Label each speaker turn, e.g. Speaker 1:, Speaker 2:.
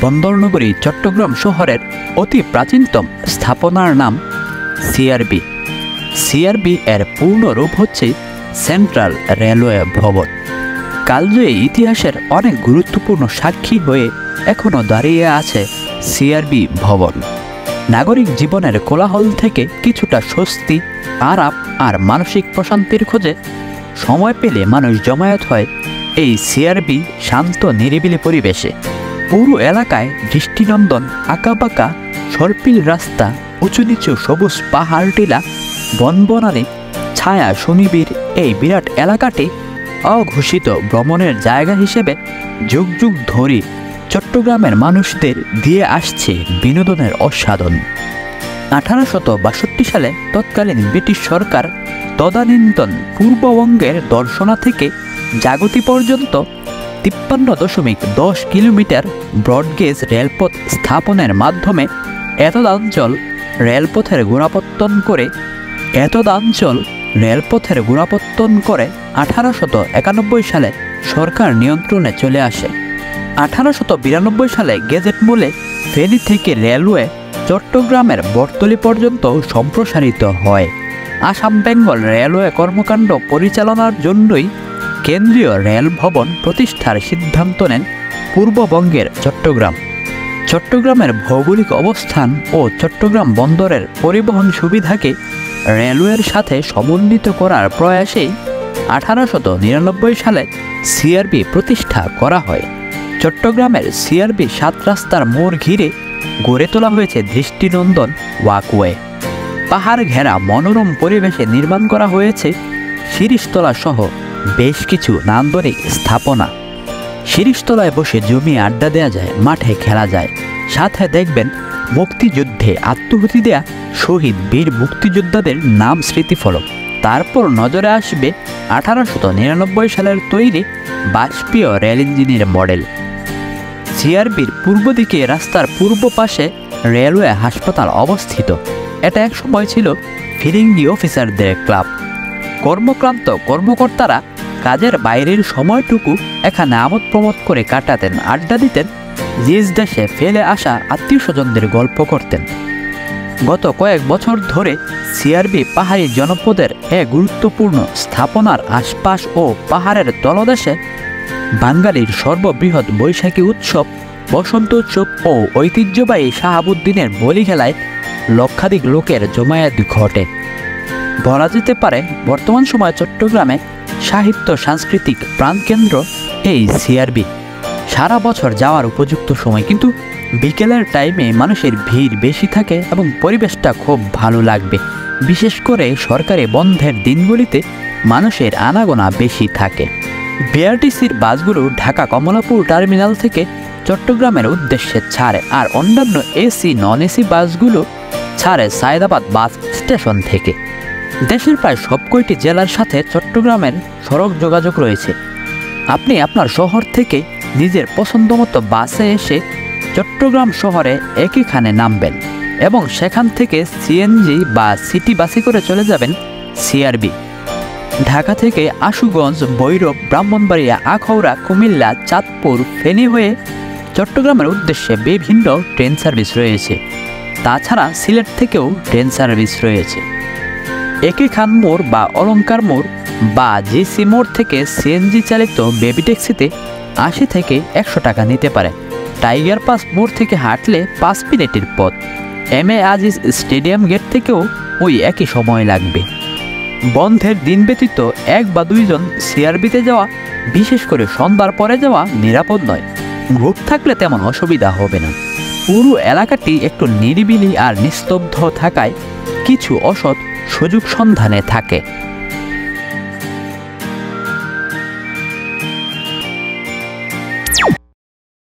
Speaker 1: বন্দরনগরী চট্টগ্রাম শহরের অতি প্রাচীনতম স্থাপনার নাম সিআরবি। সিআরবি এর পূর্ণ রূপ হচ্ছে সেন্ট্রাল রেলওয়ে ভবন। কালজয়ী ইতিহাসের অনেক গুরুত্বপূর্ণ সাক্ষী হয়ে এখনও দাঁড়িয়ে আছে সিআরবি ভবন। নাগরিক জীবনের কোলাহল থেকে কিছুটা স্বস্তি, আরাম আর মানসিক প্রশান্তির খোঁজে সময় পেলে মানুষ জমায়েত হয় এই সিআরবি শান্ত নিরিবিলি পরিবেশে। পুরো এলাকায় দৃষ্টিনন্দন আঁকাবাঁকা সর্পিল রাস্তা, উঁচু নিচু সবুজ পাহাড় টিলা, বনবনানী ছায়া সুনিবিড় এই বিরাট এলাকাটি অঘোষিত ভ্রমণের জায়গা হিসেবে যুগ যুগ ধরে চট্টগ্রামের মানুষদের দিয়ে আসছে বিনোদনের অসাধন। 1862 সালে তৎকালীন ব্রিটিশ সরকার তদানীন্তন পূর্ববঙ্গের দর্শনা থেকে জাগতি পর্যন্ত 53.10 কিলোমিটার ব্রডগেজ রেলপথ স্থাপনের মাধ্যমে এতদাঞ্চল রেলপথের গোড়াপত্তন করে 1891 সালে সরকার নিয়ন্ত্রণে চলে আসে। 1892 সালে গেজেট মূলে ফেনী থেকে রেলওয়ে চট্টগ্রামের বটতলী পর্যন্ত সম্প্রসারিত হয়। আসাম বেঙ্গল রেলওয়ে কর্মকাণ্ড পরিচালনার জন্যই কেন্দ্রীয় রেল ভবন প্রতিষ্ঠার সিদ্ধান্ত নেন পূর্ববঙ্গের চট্টগ্রামের ভৌগোলিক অবস্থান ও চট্টগ্রাম বন্দরের পরিবহন সুবিধাকে রেলওয়ের সাথে সমন্বিত করার প্রয়াসেই 1899 সালে সিআরবি প্রতিষ্ঠা করা হয়। চট্টগ্রামের সিআরবি 7 রাস্তার মোড় ঘিরে গড়ে তোলা হয়েছে দৃষ্টিনন্দন ওয়াকওয়ে। পাহাড় ঘেরা মনোরম পরিবেশে নির্মাণ করা হয়েছে শিরিষতলা সহ বেশ কিছু নান্দনিক স্থাপনা। শিরিষতলায় বসে জমিয়ে আড্ডা দেওয়া যায়, মাঠে খেলা যায়, সাথে দেখবেন মুক্তিযুদ্ধে আত্মহুতি দেয়া শহীদ বীর মুক্তিযোদ্ধাদের নাম স্মৃতিফলক। তারপর নজরে আসবে 1899 সালের তৈরি বাষ্পীয় রেল ইঞ্জিনের মডেল। সিআরবির পূর্ব দিকে রাস্তার পূর্ব পাশে রেলওয়ে হাসপাতাল অবস্থিত। এটা এক সময় ছিল ফিরিঙ্গি অফিসারদের ক্লাব। কর্মক্লান্ত কর্মকর্তারা কাজের বাইরের সময়টুকু এখানে আমোদ প্রমোদ করে কাটাতেন, আড্ডা দিতেন, নিজ দেশে ফেলে আসা আত্মীয় স্বজনদের গল্প করতেন। গত কয়েক বছর ধরে সিআরবি পাহাড়ি জনপদের এক গুরুত্বপূর্ণ স্থাপনার আশপাশ ও পাহাড়ের তলদেশে বাঙালির সর্ববৃহৎ বৈশাখী উৎসব, বসন্ত উৎসব ও ঐতিহ্যবাহী শাহাবুদ্দিনের বলি খেলায় লক্ষাধিক লোকের জমায়েত ঘটে। বলা যেতে পারে বর্তমান সময়ে চট্টগ্রামে সাহিত্য সাংস্কৃতিক প্রাণকেন্দ্র এই সিআরবি। সারা বছর যাওয়ার উপযুক্ত সময়, কিন্তু বিকেলের টাইমে মানুষের ভিড় বেশি থাকে এবং পরিবেশটা খুব ভালো লাগবে। বিশেষ করে সরকারি বন্ধের দিনগুলিতে মানুষের আনাগোনা বেশি থাকে। বিআরটিসির বাসগুলো ঢাকা কমলাপুর টার্মিনাল থেকে চট্টগ্রামের উদ্দেশ্যে ছাড়ে, আর অন্যান্য এসি নন এসি বাসগুলো ছাড়ে সায়েদাবাদ বাস স্টেশন থেকে। দেশের প্রায় সবকটি জেলার সাথে চট্টগ্রামের সড়ক যোগাযোগ রয়েছে। আপনি আপনার শহর থেকে নিজের পছন্দমতো বাসে এসে চট্টগ্রাম শহরে একইখানে নামবেন এবং সেখান থেকে সিএনজি বা সিটি বাসে করে চলে যাবেন সিআরবি। ঢাকা থেকে আশুগঞ্জ, ভৈরব, ব্রাহ্মণবাড়িয়া, আখাউড়া, কুমিল্লা, চাঁদপুর, ফেনী হয়ে চট্টগ্রামের উদ্দেশ্যে বিভিন্ন ট্রেন সার্ভিস রয়েছে। তাছাড়া সিলেট থেকেও ট্রেন সার্ভিস রয়েছে। একই খান মোড় বা অলঙ্কার মোড় বা জিসি মোড় থেকে সিএনজি চালিত বেবি ট্যাক্সিতে 80 থেকে 100 টাকা নিতে পারে। টাইগার পাস মোড় থেকে হাঁটলে 5 মিনিটের পথ। এমএ আজিজ স্টেডিয়াম গেট থেকেও ওই একই সময় লাগবে। বন্ধের দিন ব্যতীত 1 বা 2 জন সিআরবিতে যাওয়া, বিশেষ করে সন্ধ্যার পরে যাওয়া নিরাপদ নয়। গ্রুপ থাকলে তেমন অসুবিধা হবে না। পুরো এলাকাটি একটু নিরিবিলি আর নিস্তব্ধ থাকায় কিছু অসৎ সুযোগ সন্ধানে থাকে।